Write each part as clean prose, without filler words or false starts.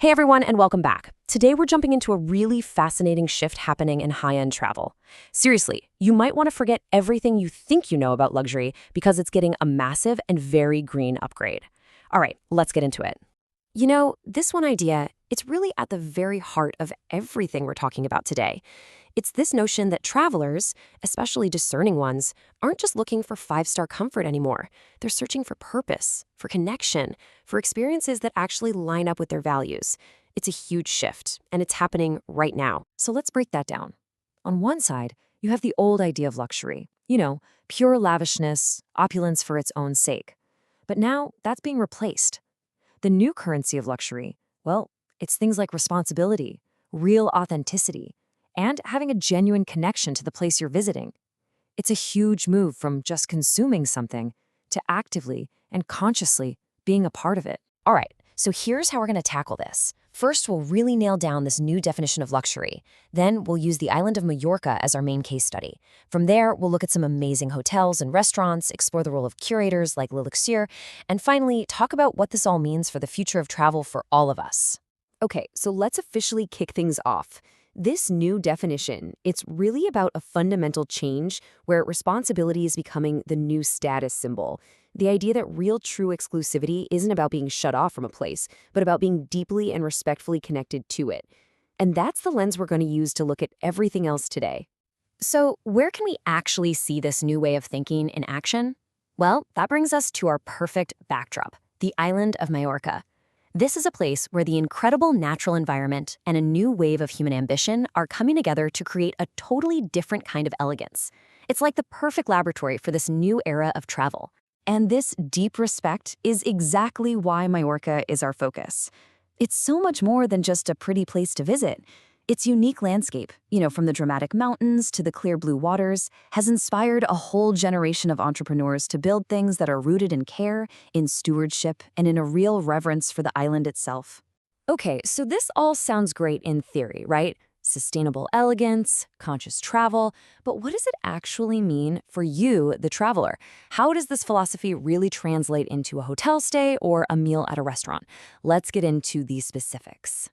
Hey everyone, and welcome back. Today we're jumping into a really fascinating shift happening in high-end travel. Seriously, you might want to forget everything you think you know about luxury because it's getting a massive and very green upgrade. All right, let's get into it. You know, this one idea, it's really at the very heart of everything we're talking about today. It's this notion that travelers, especially discerning ones, aren't just looking for five-star comfort anymore. They're searching for purpose, for connection, for experiences that actually line up with their values. It's a huge shift, and it's happening right now. So let's break that down. On one side, you have the old idea of luxury. You know, pure lavishness, opulence for its own sake. But now that's being replaced. The new currency of luxury, well, it's things like responsibility, real authenticity, and having a genuine connection to the place you're visiting. It's a huge move from just consuming something to actively and consciously being a part of it. All right, so here's how we're going to tackle this. First, we'll really nail down this new definition of luxury. Then we'll use the island of Mallorca as our main case study. From there, we'll look at some amazing hotels and restaurants, explore the role of curators like Luxure, and finally, talk about what this all means for the future of travel for all of us. Okay, so let's officially kick things off. This new definition, it's really about a fundamental change where responsibility is becoming the new status symbol. The idea that real true exclusivity isn't about being shut off from a place, but about being deeply and respectfully connected to it. And that's the lens we're going to use to look at everything else today. So, where can we actually see this new way of thinking in action? Well, that brings us to our perfect backdrop, the island of Mallorca. This is a place where the incredible natural environment and a new wave of human ambition are coming together to create a totally different kind of elegance. It's like the perfect laboratory for this new era of travel. And this deep respect is exactly why Mallorca is our focus. It's so much more than just a pretty place to visit. Its unique landscape, from the dramatic mountains to the clear blue waters, has inspired a whole generation of entrepreneurs to build things that are rooted in care, in stewardship, and in a real reverence for the island itself. Okay, so this all sounds great in theory, right? Sustainable elegance, conscious travel, but what does it actually mean for you, the traveler? How does this philosophy really translate into a hotel stay or a meal at a restaurant? Let's get into the specifics.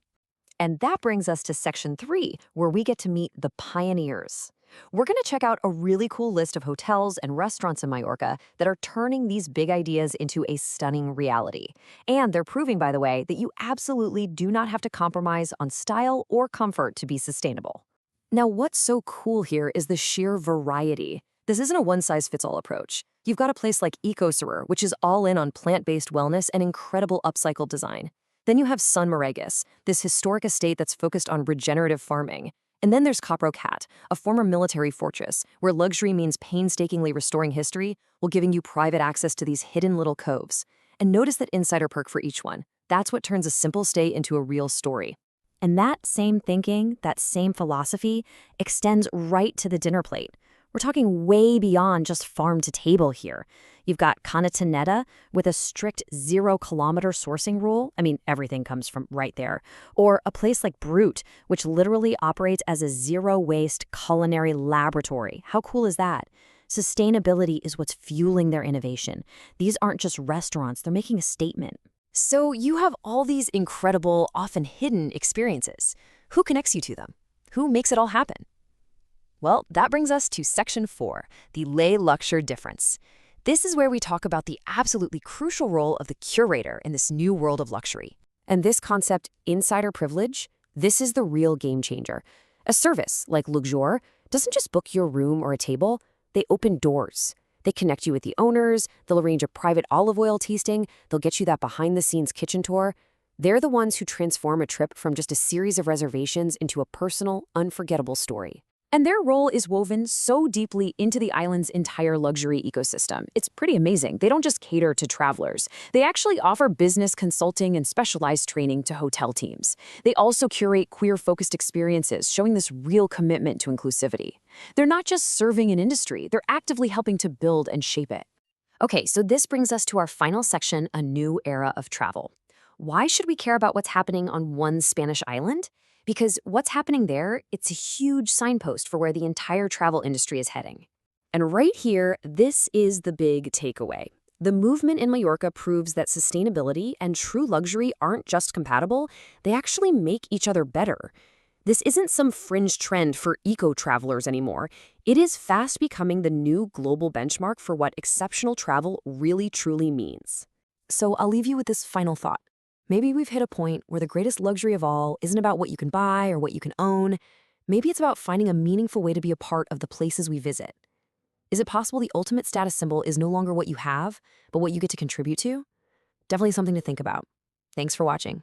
And that brings us to section 3, where we get to meet the pioneers. We're going to check out a really cool list of hotels and restaurants in Mallorca that are turning these big ideas into a stunning reality. And they're proving, by the way, that you absolutely do not have to compromise on style or comfort to be sustainable. Now, what's so cool here is the sheer variety. This isn't a one-size-fits-all approach. You've got a place like Ecocirer, which is all in on plant-based wellness and incredible upcycled design. Then you have Son Moregas, this historic estate that's focused on regenerative farming. And then there's Cap Rocat, a former military fortress, where luxury means painstakingly restoring history while giving you private access to these hidden little coves. And notice that insider perk for each one. That's what turns a simple stay into a real story. And that same thinking, that same philosophy, extends right to the dinner plate. We're talking way beyond just farm to table here. You've got Cantonetta with a strict 0-kilometer sourcing rule. I mean, everything comes from right there. Or a place like Brut, which literally operates as a zero-waste culinary laboratory. How cool is that? Sustainability is what's fueling their innovation. These aren't just restaurants, they're making a statement. So you have all these incredible, often hidden experiences. Who connects you to them? Who makes it all happen? Well, that brings us to section 4, the Le Luxure difference. This is where we talk about the absolutely crucial role of the curator in this new world of luxury. And this concept, insider privilege, this is the real game changer. A service like Luxure doesn't just book your room or a table, they open doors. They connect you with the owners, they'll arrange a private olive oil tasting, they'll get you that behind-the-scenes kitchen tour. They're the ones who transform a trip from just a series of reservations into a personal, unforgettable story. And their role is woven so deeply into the island's entire luxury ecosystem. It's pretty amazing. They don't just cater to travelers. They actually offer business consulting and specialized training to hotel teams. They also curate queer-focused experiences, showing this real commitment to inclusivity. They're not just serving an industry, they're actively helping to build and shape it. Okay, so this brings us to our final section, a new era of travel. Why should we care about what's happening on one Spanish island? Because what's happening there, it's a huge signpost for where the entire travel industry is heading. And right here, this is the big takeaway. The movement in Mallorca proves that sustainability and true luxury aren't just compatible, they actually make each other better. This isn't some fringe trend for eco-travelers anymore. It is fast becoming the new global benchmark for what exceptional travel really truly means. So I'll leave you with this final thought. Maybe we've hit a point where the greatest luxury of all isn't about what you can buy or what you can own. Maybe it's about finding a meaningful way to be a part of the places we visit. Is it possible the ultimate status symbol is no longer what you have, but what you get to contribute to? Definitely something to think about. Thanks for watching.